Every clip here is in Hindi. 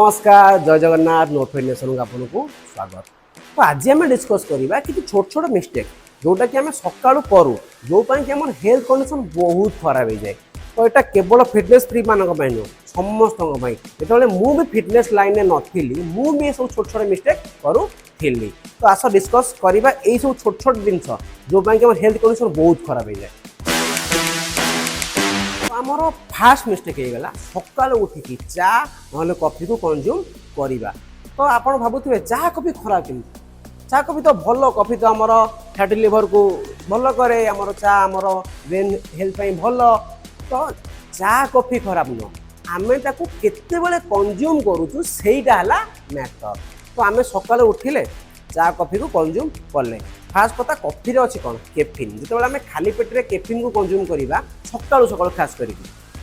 नमस्कार जय जगन्नाथ नोट फिटनेस आपको स्वागत। तो आज आम डिस्कस करवा कि छोट छोट मिस्टेक जोटा कि आम सका करूँ जो कि आम हेल्थ कंडीशन बहुत खराब हो जाए। तो यहाँ केवल फिटनेस फ्री मान नुह समस्त जो मुझे फिटनेस लाइन में नी मुझे सब छोट छोट मिस्टेक करूली। तो आस डिस्कस करवा यही सब छोट छोट जिन जो कि आम हेल्थ कंडीशन बहुत खराब हो जाए। आमर फास्ट मिस्टेक होगा सका उठिकी चा ना कॉफी को कंज्यूम करवा। तो आप भावुए चा कॉफी खराब कि चा कॉफी तो भल कॉफी तो आमर फैटी लिवर को भल करे आमर चा आमर ब्रेन हेल्थ भल। तो चा कॉफी खराब नुह आम केते कंज्यूम करूँ सेटा मैटर। तो आम सका उठिले चा कॉफी को कंज्यूम कले फास्ट कथा कॉफी अच्छी कौन कैफिन जो आम खाली पेटे कैफिन को कंज्यूम करवा सका सका खास कर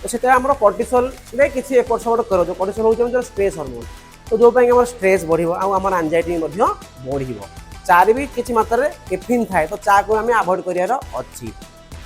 तो से कर्टिसोल किसी एपट सेपट कर जो कर्टिसोल हो स्ट्रेस हार्मोन तो जो आम स्ट्रेस बढ़ो आम एंजाइटी बढ़ चार भी किसी मात्रा में कैफिन थाए तो चा को आम अवॉइड करार अच्छी।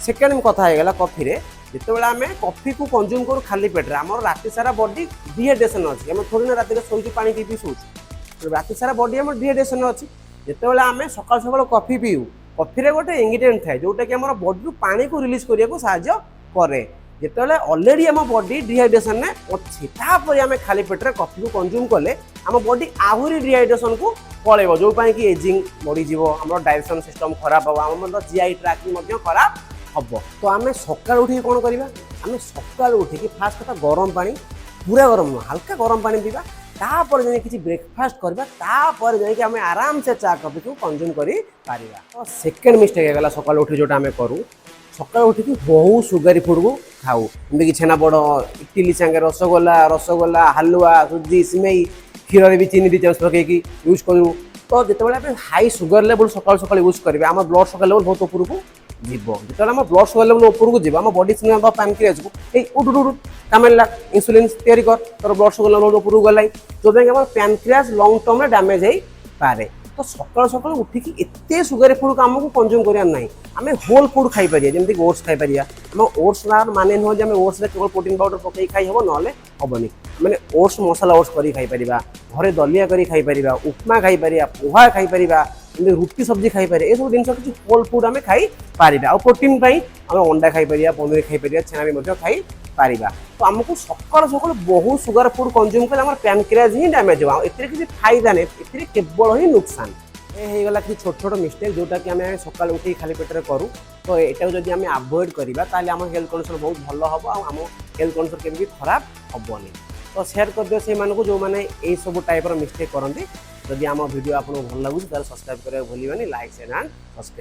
सेकेंड कथा होगा कॉफी जिते आम कॉफी को कंज्यूम करूँ खाली पेटे आम राति सारा बॉडी डिहाइड्रेशन अच्छी आम थोड़ी ना रात शोक पानी पी शोच राति सारा बॉडी आम डिहाइड्रेशन अच्छी। जिते आम सका सका कॉफी पीऊ कॉफी गोटे इंग्रेडिएंट थाए जोटा कि आम बॉडी पानी को रिलीज करने को साहाय्य करे। जिते ऑलरेडी आम बॉडी डिहाइड्रेशन में अच्छी तापर आम खाली पेटे कॉफी को कंज्यूम कले आम बॉडी आहरी डिहाइड्रेशन को पलैब जो कि एजिंग बढ़ीज आम डाइजेशन सिस्टम खराब हम आम जीआई ट्रैक खराब हम। तो आम सका उठिक कौन करवा आम सका उठिक फास्ट कथा गरम पानी पूरा गरम नुह हल्का गरम पानी पीवा तापर जाए किसी ब्रेकफास्ट करवा तापर जाए आम आराम से चा कॉफी को कंज्यूम कर पारिबा। तो सेकेंड मिस्टेक होगा सका उठी जोटा आम करूँ सका उठिक बहुत सुगारी फुड को खाऊ जमीक छेनापोड़ इटिली सांगे रसगोला हालुआ सुजी सिमेई क्षीर भी चीनी 2 चामच पकईकि यूज करूँ। तो जिते हाई सुगर लेवल सका सका यूज करेंगे आम ब्लड सुगर लेवल बहुत ऊपर को जीव जो आम ब्लड सुगर लेवल ऊपर को जीव आम बॉडी पैनक्रियाज को उठ कामेला इंसुलिन तैयारी कर तो ब्लड सुगर लेवल ऊपर को गलाई जो आम पैनक्रियाज लंग टर्म में डैमेज हो पारे। तो सका सका उठिकी एत सुगारी फुड को आमको कंज्यूम करार ना आम होल फुड खाई जमी ओट्स खाई आम ओट्स माने नुह कि ओट्स केवल प्रोटीन पाउडर पकई खाई हम ना हेनी मैंने ओट्स मसला ओट्स कर खाई घरे दलिया कर खाई उपमा खाई पोहा खाई रुटी सब्जी खाई ये सब जिन किसी होल फुड आम खाई आ प्रोटीन आम अंडा खाई पनीर खाई छेना भी खाई पारिबा। तो आमको सका सका बहुत सुगर फुड कंज्यूम कले पैनक्रियाज ही डैमेज हो किसी फायदा नहीं ए केवल ही नुकसान ये होगा कि छोट छोट मिस्टेक जोटा कि आम सका उठी खाली पेटे करूँ। तो यहाँ जब आम अवॉइड करवा आम हेल्थ कंडीशन बहुत भल हम आम हेल्थ कंडीशन केमी खराब हेनी। तो शेयर कर दियो से जो मैंने यही सब टाइप मिस्टेक करती जदि आम वीडियो आपको भल लगुच सब्सक्राइब करा भूलिए लाइक शेयर एंड सब्सक्राइब।